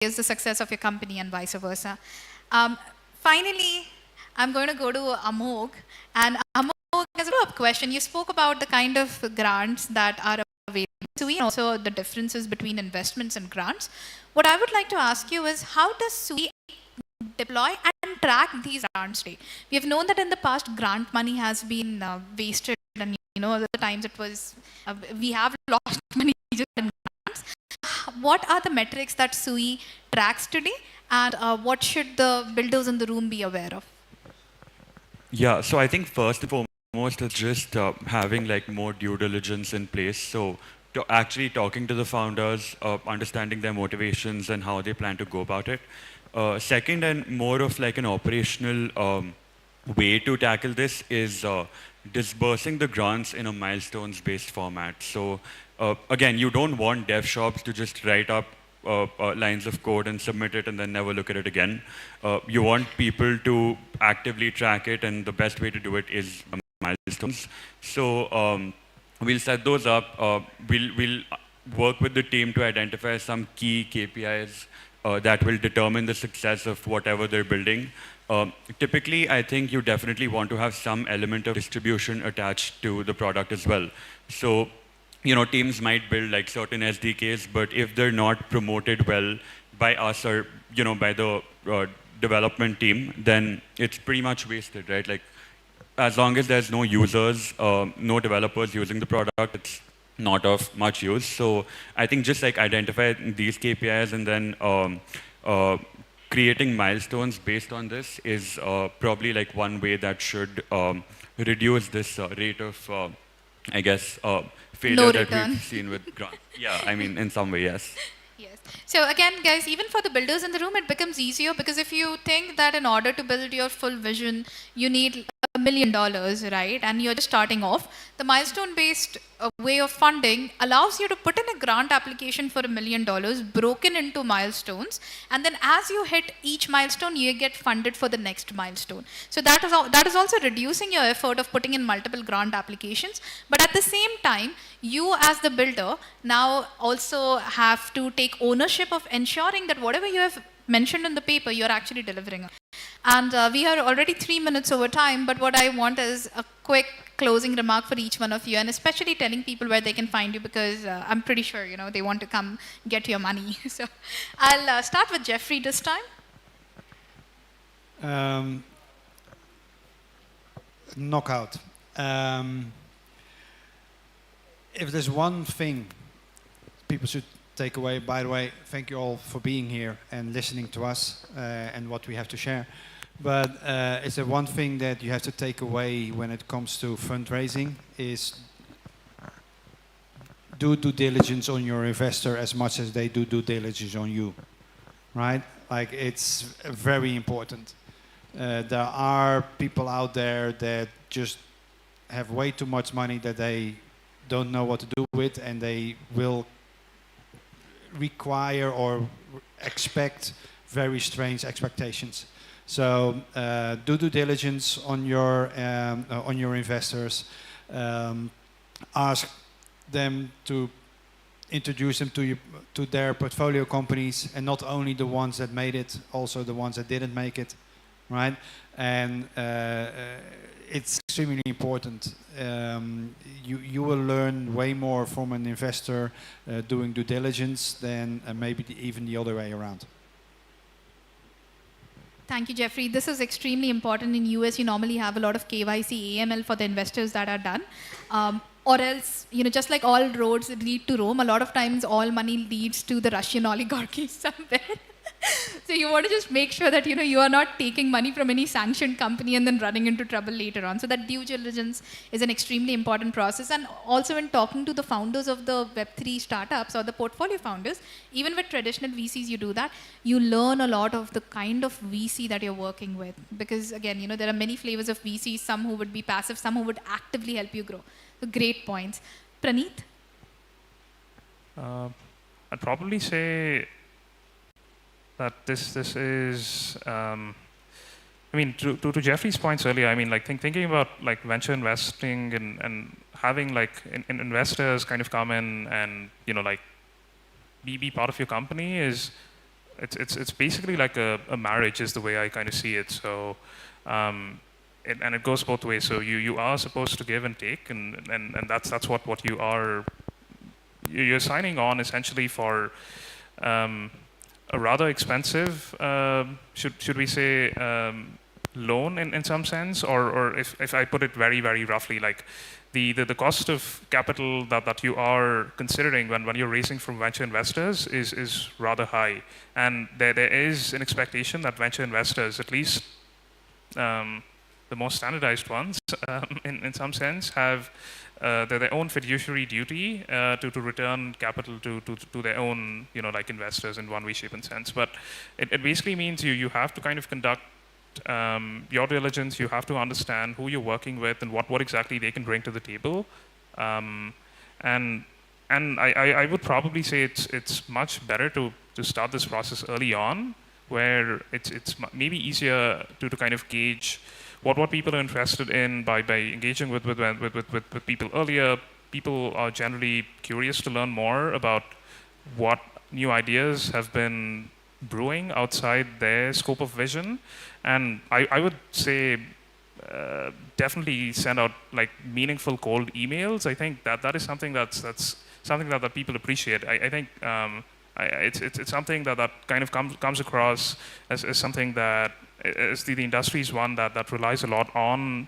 is the success of your company and vice versa. Finally, I'm going to go to Amog. And Amog, as a follow-up question, you spoke about the kind of grants that are available to you and also the differences between investments and grants. What I would like to ask you is, how does SUI deploy and track these grants today? We have known that in the past, grant money has been wasted, and the times it was, we have lost money just in grants. What are the metrics that SUI tracks today, and what should the builders in the room be aware of? Yeah, so I think first and foremost, it's just having like more due diligence in place. So actually talking to the founders, understanding their motivations and how they plan to go about it. Second, and more of like an operational way to tackle this is disbursing the grants in a milestones-based format. So again, you don't want dev shops to just write up lines of code and submit it and then never look at it again. You want people to actively track it, and the best way to do it is milestones. So we'll set those up. We'll work with the team to identify some key KPIs that will determine the success of whatever they're building. Typically, I think you definitely want to have some element of distribution attached to the product as well. So, teams might build like certain SDKs, but if they're not promoted well by us or, by the development team, then it's pretty much wasted, right? Like, as long as there's no users, no developers using the product, it's not of much use. So I think just like identify these KPIs and then creating milestones based on this is probably like one way that should reduce this rate of, I guess, failure that we've seen with grants. Yeah, I mean, in some way, yes. Yes. So again, guys, even for the builders in the room, it becomes easier because if you think that in order to build your full vision, you need $1 million, right? And you're just starting off. The milestone-based way of funding allows you to put in a grant application for $1 million broken into milestones. And then as you hit each milestone, you get funded for the next milestone. So that is also reducing your effort of putting in multiple grant applications. But at the same time, you as the builder now also have to take ownership of ensuring that whatever you have mentioned in the paper, you're actually delivering. And we are already 3 minutes over time, but what I want is a quick closing remark for each one of you, and especially telling people where they can find you, because I'm pretty sure, they want to come get your money. So I'll start with Jeffrey this time. Knockout. If there's one thing people should take away, by the way, thank you all for being here and listening to us and what we have to share. But is there one thing that you have to take away when it comes to fundraising is do due diligence on your investor as much as they do due diligence on you, right? Like, it's very important. There are people out there that just have way too much money that they don't know what to do with, and they will require or expect very strange expectations. So do due diligence on your investors. Ask them to introduce them to their portfolio companies, and not only the ones that made it, also the ones that didn't make it, right? And it's extremely important. You will learn way more from an investor doing due diligence than maybe even the other way around. Thank you, Jeffrey. This is extremely important. In US, you normally have a lot of KYC, AML for the investors that are done. Or else, just like all roads lead to Rome, a lot of times all money leads to the Russian oligarchy somewhere. So you want to just make sure that you are not taking money from any sanctioned company and then running into trouble later on. So that due diligence is an extremely important process. And also in talking to the founders of the Web3 startups or the portfolio founders, even with traditional VCs you do that, you learn a lot of the kind of VC that you're working with. Because again, there are many flavors of VCs, some who would be passive, some who would actively help you grow. So great points. Praneeth? I'd probably say that this is, I mean, to Jeffrey's points earlier, I mean, like thinking about like venture investing and having like investors kind of come in and like be part of your company is it's basically like a marriage is the way I kind of see it. So and it goes both ways. So you are supposed to give and take, and that's what you are. You're signing on essentially for a rather expensive, should we say, loan in some sense, or if I put it very roughly, like the cost of capital that you are considering when you're raising from venture investors is rather high, and there is an expectation that venture investors, at least the most standardized ones, in some sense, have their own fiduciary duty to return capital to their own, like investors in one way, shape, and sense. But it basically means you have to kind of conduct your diligence. You have to understand who you're working with and what exactly they can bring to the table. And I would probably say it's much better to start this process early on, where it's maybe easier to kind of gauge what people are interested in by engaging with people earlier. People are generally curious to learn more about what new ideas have been brewing outside their scope of vision. And I would say definitely send out like meaningful cold emails. I think that is something that's something that people appreciate. I think it's something that kind of comes across as something that is the industry's one that relies a lot on,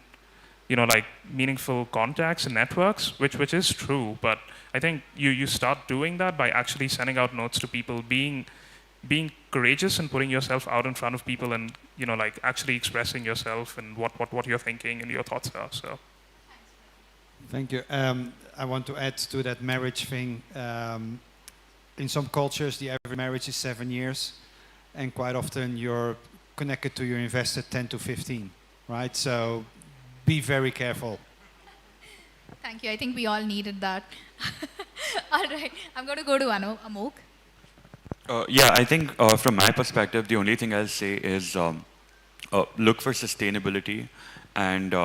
like meaningful contacts and networks, which is true. But I think you start doing that by actually sending out notes to people, being courageous and putting yourself out in front of people, and like actually expressing yourself and what you're thinking and your thoughts are. So Thank you. I want to add to that marriage thing. In some cultures, the average marriage is 7 years, and quite often you're connected to your investor 10 to 15, right? So be very careful. Thank you. I think we all needed that. All right. I'm going to go to Amok. Yeah, I think from my perspective, the only thing I'll say is look for sustainability and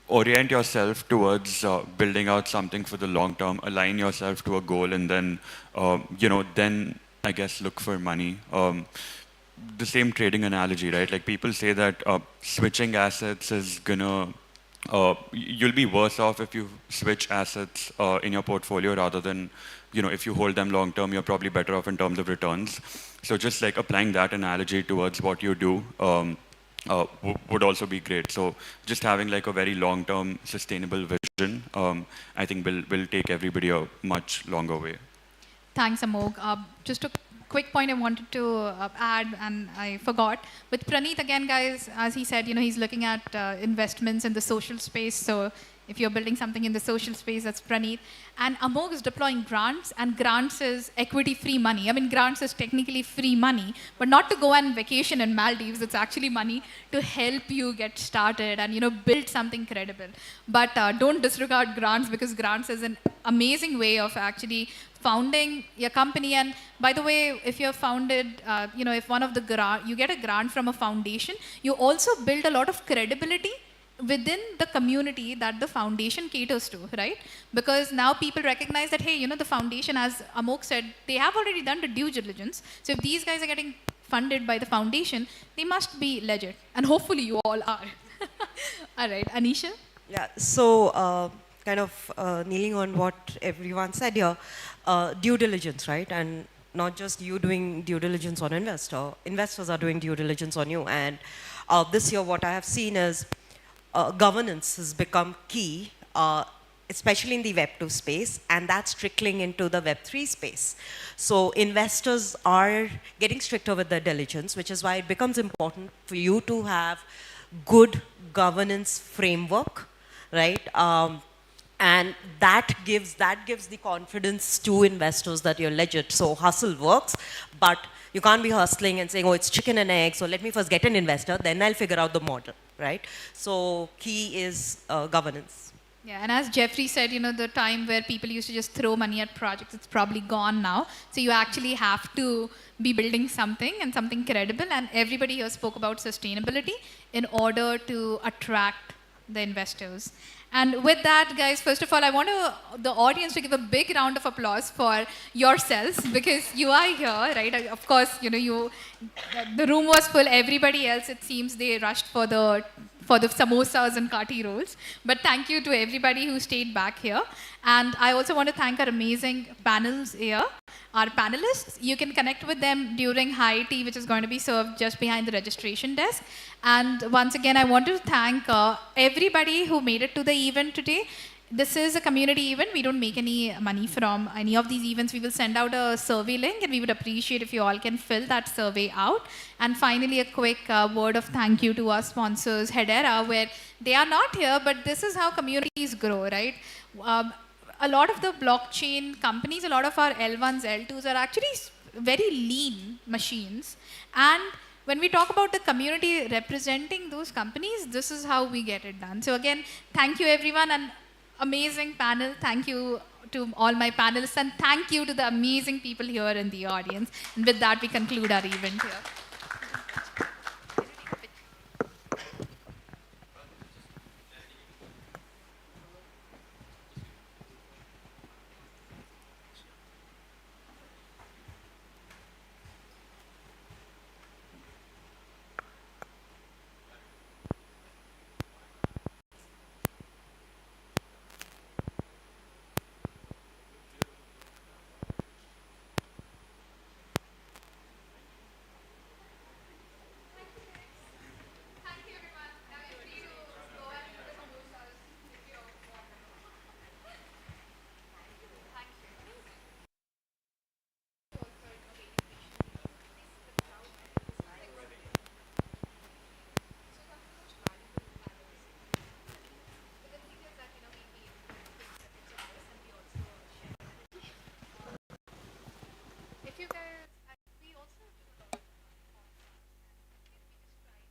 orient yourself towards building out something for the long term, align yourself to a goal, and then, then I guess look for money. The same trading analogy, right? Like people say that switching assets is gonna, you'll be worse off if you switch assets in your portfolio rather than, if you hold them long term, you're probably better off in terms of returns. So just like applying that analogy towards what you do would also be great. So just having like a very long-term sustainable vision, I think will take everybody a much longer way. Thanks, Amok. Just a quick point I wanted to add, and I forgot. With Praneeth, again, guys, as he said, he's looking at investments in the social space. So if you're building something in the social space, that's Praneeth. And Amok is deploying grants, and grants is equity-free money. I mean, grants is technically free money, but not to go on vacation in Maldives. It's actually money to help you get started and, build something credible. But don't disregard grants, because grants is an amazing way of actually founding your company. And by the way, if you're founded, if one of the you get a grant from a foundation, you also build a lot of credibility within the community that the foundation caters to, right? Because now people recognize that, hey, the foundation, as Amok said, they have already done the due diligence. So if these guys are getting funded by the foundation, they must be legit. And hopefully you all are. All right, Anisha? Yeah, so kind of kneeling on what everyone said here, due diligence, right? And not just you doing due diligence on investors are doing due diligence on you. And this year what I have seen is governance has become key, especially in the Web2 space, and that's trickling into the Web3 space. So investors are getting stricter with their diligence, which is why it becomes important for you to have good governance framework, right? And that gives the confidence to investors that you're legit. So hustle works, but you can't be hustling and saying, oh, it's chicken and egg, so let me first get an investor, then I'll figure out the model, right? So key is governance. Yeah, and as Jeffrey said, the time where people used to just throw money at projects, it's probably gone now. So you actually have to be building something and something credible. And everybody here spoke about sustainability in order to attract the investors. And with that, guys, first of all, I want the audience to give a big round of applause for yourselves because you are here, right? Of course, the room was full. Everybody else, it seems, they rushed for the samosas and kati rolls. But thank you to everybody who stayed back here. And I also want to thank our amazing panels here, our panelists. You can connect with them during high tea, which is going to be served just behind the registration desk. And once again, I want to thank everybody who made it to the event today. This is a community event. We don't make any money from any of these events. We will send out a survey link, and we would appreciate if you all can fill that survey out. And finally, a quick word of thank you to our sponsors, Hedera, where they are not here, but this is how communities grow, right? A lot of the blockchain companies, a lot of our L1s, L2s are actually very lean machines. And when we talk about the community representing those companies, this is how we get it done. So again, thank you everyone, and amazing panel. Thank you to all my panelists, and thank you to the amazing people here in the audience. And with that, we conclude our event here.